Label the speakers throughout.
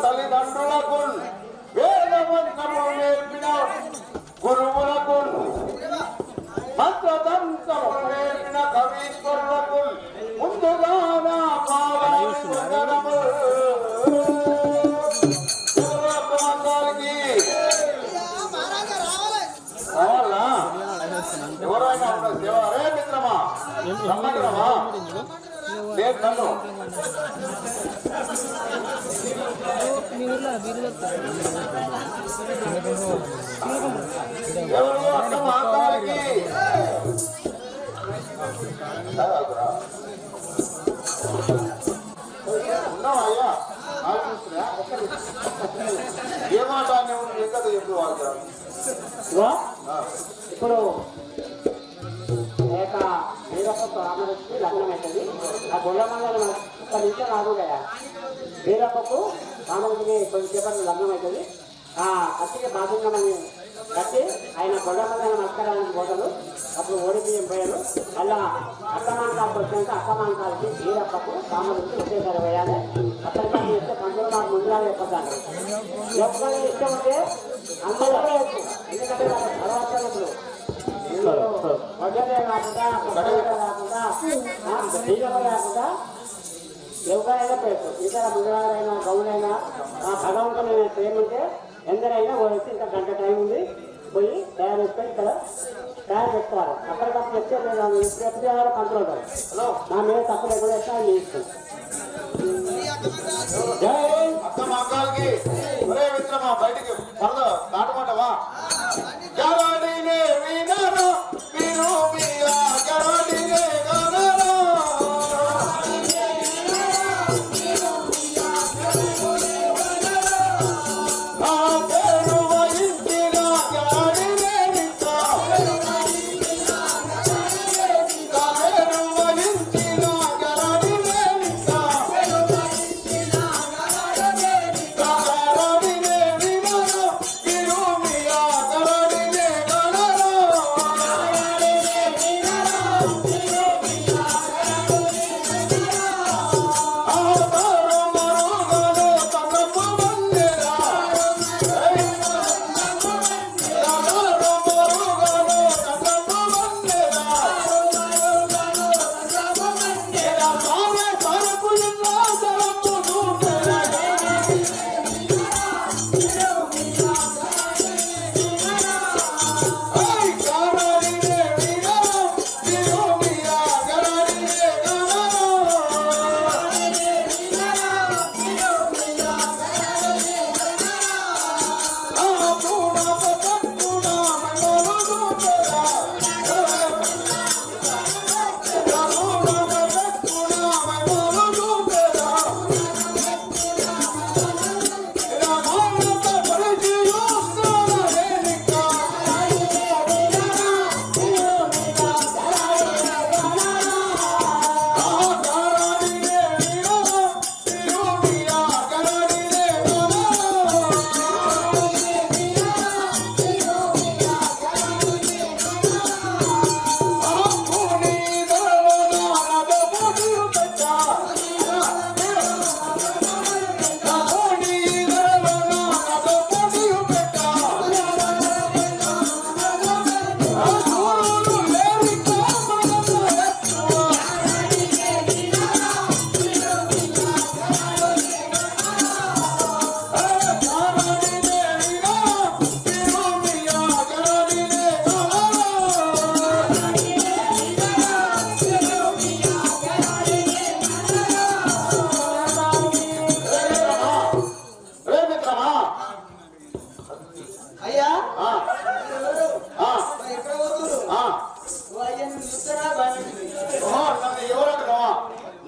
Speaker 1: తల్లిదండ్రులకు వేదమంత్రము నేర్పిన గురువులకు మంత్రతంత్రము నేర్పిన కవీశ్వరులకు ముందుగా నా పాదాలకు ఎవరైనా అరే మిత్రమా నమ్మకమా లేదు నన్ను ఎవరు అక్క మాట్లాడికి ఉన్నావయ్యా ఏమాట ఎక్కడ చెప్పు
Speaker 2: ఇప్పుడు ఏక వీరప్ప రామలక్ష్మి లగ్నం అవుతుంది. ఆ గొల్లమంగళం ఇక్కడ నుంచి రాదు కదా. వీరప్పకు రామలక్ష్మి కొద్దిసేపటి లగ్నం అవుతుంది. అతికి బాధుంగమని కట్టి ఆయన గొల్లమంగళం నమస్కారానికి పోతాడు. అప్పుడు ఓడిపిఎం పోయాడు. అలా అక్కమాంకాలకు వచ్చినాక అక్కమాంకాలకి వీరప్పకు రామలక్ష్మి ఒకేసారి వేయాలి. అక్కడికి చేస్తే పంతులు మాకు ముందుగా చెప్పాలి. ఎప్పుడు ఇష్టం ఉంటే అందరూ ఎందుకంటే తర్వాత వడ్డనే కాకుండా కాకుండా బీజం కాకుండా ఎవరైనా పెట్టు ఇతర మగవారైనా గౌడైనా భగవంతుని ప్రేమంటే ఎందరైనా వచ్చి ఇంకా గంట టైం ఉంది పోయి తయారు చేసుకొని ఇక్కడ తయారు పెట్టుకోవాలి. అప్పటికప్పుడు వచ్చే ఎప్పుడు పంతులు ఉంటారు. నా మీద తప్పు లేకుండా ఎట్లా చేస్తాను.
Speaker 1: బయటికి పరద దాటమంటావా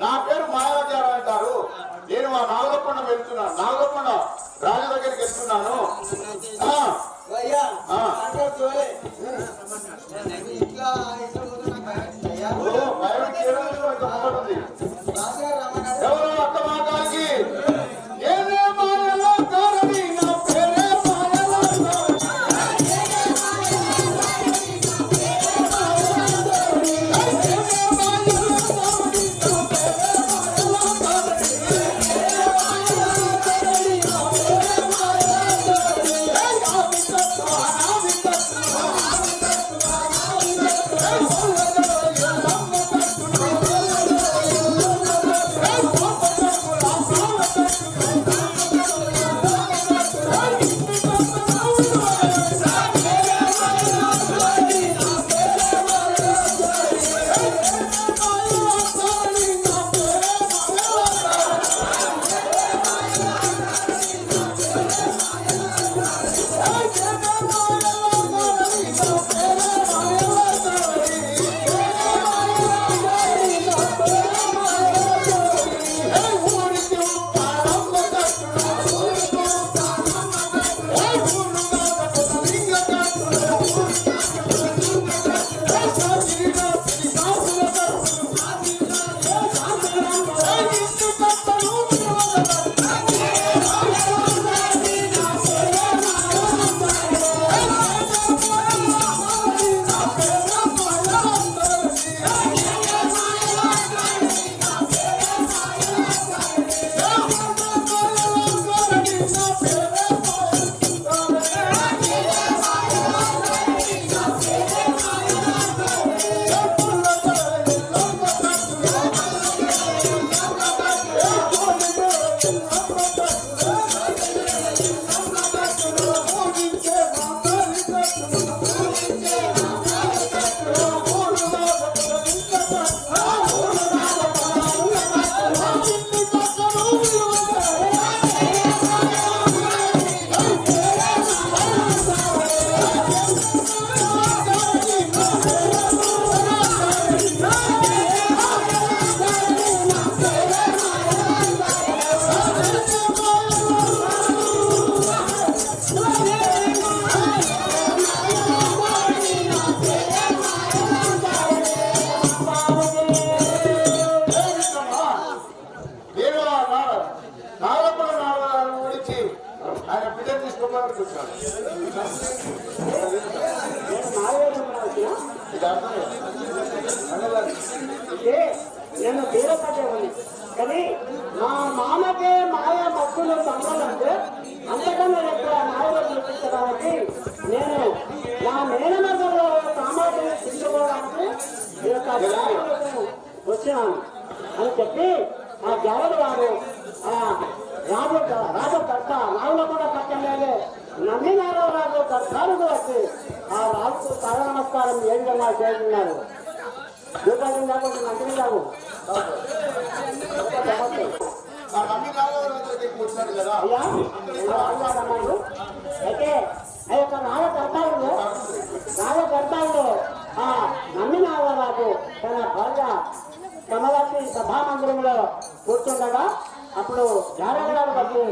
Speaker 1: నా పేరు మాయాచారం అంటారు. నేను మా నాగలకొండ వెళ్తున్నాను. నాగలకొండ రాజు దగ్గరికి వెళ్తున్నాను. ఎవరో అక్క మాట్లాడి ఆయన బిడ్డను తీసుకోవడానికి వచ్చాడు.
Speaker 2: నేను మాయవేషంలో వచ్చిన
Speaker 1: ఇది అర్థం
Speaker 2: అంటే నేను తీరపడేవాడిని కానీ మా మామకే మాయ భక్తులు సంబంధంటే అంతకన్నా ఎక్కువ మాయలు చూపించడానికి నేను నా మేనమగంలో సామాజిక తీసుకోవడానికి ఈ యొక్క జాగ్రత్తకు వచ్చినాను అని చెప్పి ఆ జగన్ వారు రాజు దర్శ నాలుగు కూడా పక్కనే నమ్మినారావు రాజు దర్శనానికి వచ్చి ఆ రాజుకు తల నమస్కారం ఏ విధంగా చేస్తున్నారు రూపాయలు లేకుండా మంత్రి కాదు
Speaker 1: ఆ నమ్మి నాగరాజు దగ్గరికి వచ్చాడు కదా.
Speaker 2: అయ్యా అన్నారు అయితే ఆ యొక్క రాజకర్తాల్లో ఆ నమ్మినారావు తన భార్య కమలాసి సభామందిరంలో కూర్చుండగా అప్పుడు జారగారు వచ్చి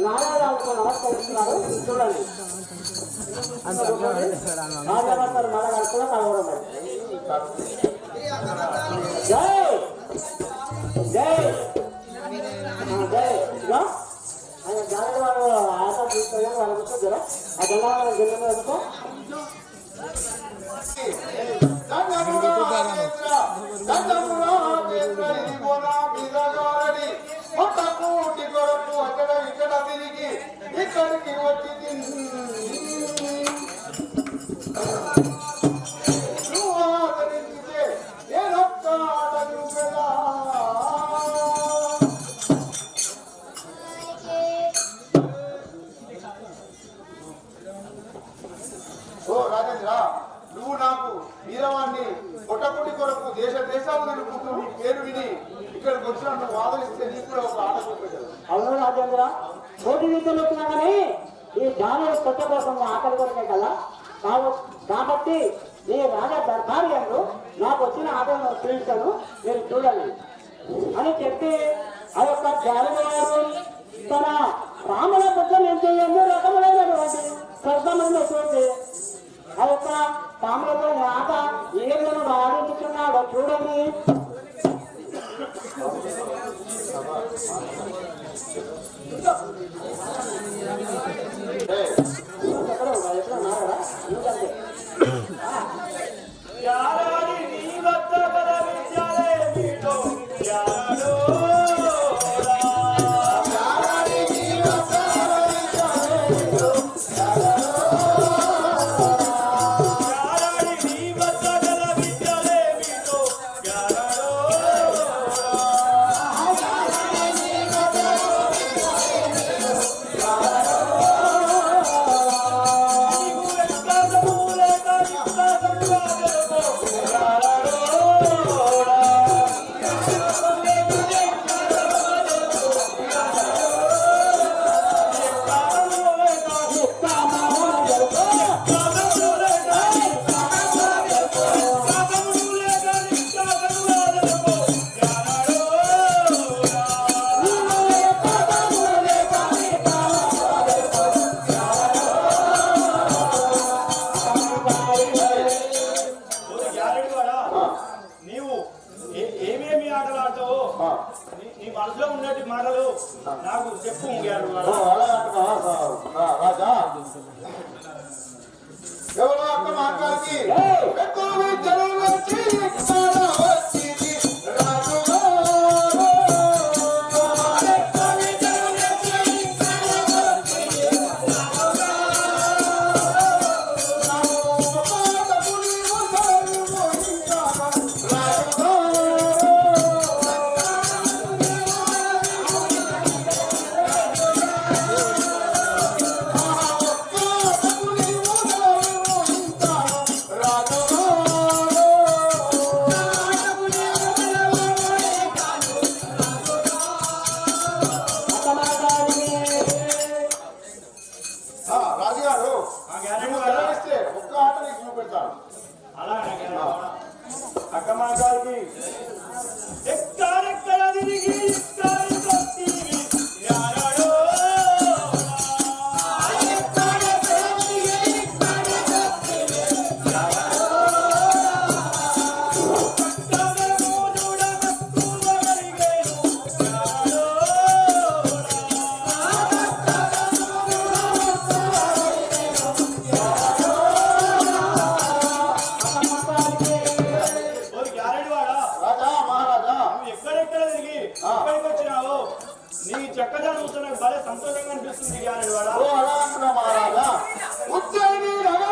Speaker 2: నారాయణరావుకు నమస్కరిస్తున్నారు. చూడండి రాజభర్తలు మరగారు కూడా కలవడం. జై జై జై ఇదో ఆయన జారగారు ఆట తీసుకొని వాళ్ళ కూర్చో ఆ గంగారావు జిల్లాలో ఎందుకో
Speaker 1: కూటి కొరకు అక్కడ ఇక్కడ తిరిగి ఇక్కడికి వచ్చి నువ్వు ఆదరించితే నేనొక్క ఆట చూపెదా. ఓ రాజేంద్ర, నువ్వు నాకు వీరవాణ్ణి పొట్టకుటి కొరకు దేశాలు నడుపుతూ నీ పేరు విని ఇక్కడికి వచ్చిన నువ్వు ఆదరిస్తే నీకు కూడా ఒక ఆట చూపెట్టారు.
Speaker 2: అవును రాజేంద్ర, పోటీ విద్యలు వచ్చినా కానీ ఈ జానుడు కొత్త కోసం ఆకలి కొరకే కదా కాబట్టి నీ రాజా దర్బార్యంలో నాకు వచ్చిన ఆటను చూపించాను, మీరు చూడండి అని చెప్పి ఆ యొక్క జానుడు తన రాముల కోసం ఎన్నో రకములైనటువంటి స్వర్గమైనటువంటి ఆ యొక్క పాములతో ఆట ఏ విధంగా ఆడించుతున్నాడో చూడండి. ఎక్కడ ఉన్నారా ఎందుకంటే
Speaker 3: నీ మనసులో ఉన్నట్టు మాటలు నాకు చెప్పు.
Speaker 1: రాజా ఎవరో అక్క మాట్లాడి
Speaker 3: నీ చక్కదనం చూస్తే నాకు భలే సంతోషంగా అనిపిస్తుంది జ్ఞానుడు వాడా.
Speaker 1: ఓ అలా అంటున్నా మహారాజా. ఉజ్జయిని నగర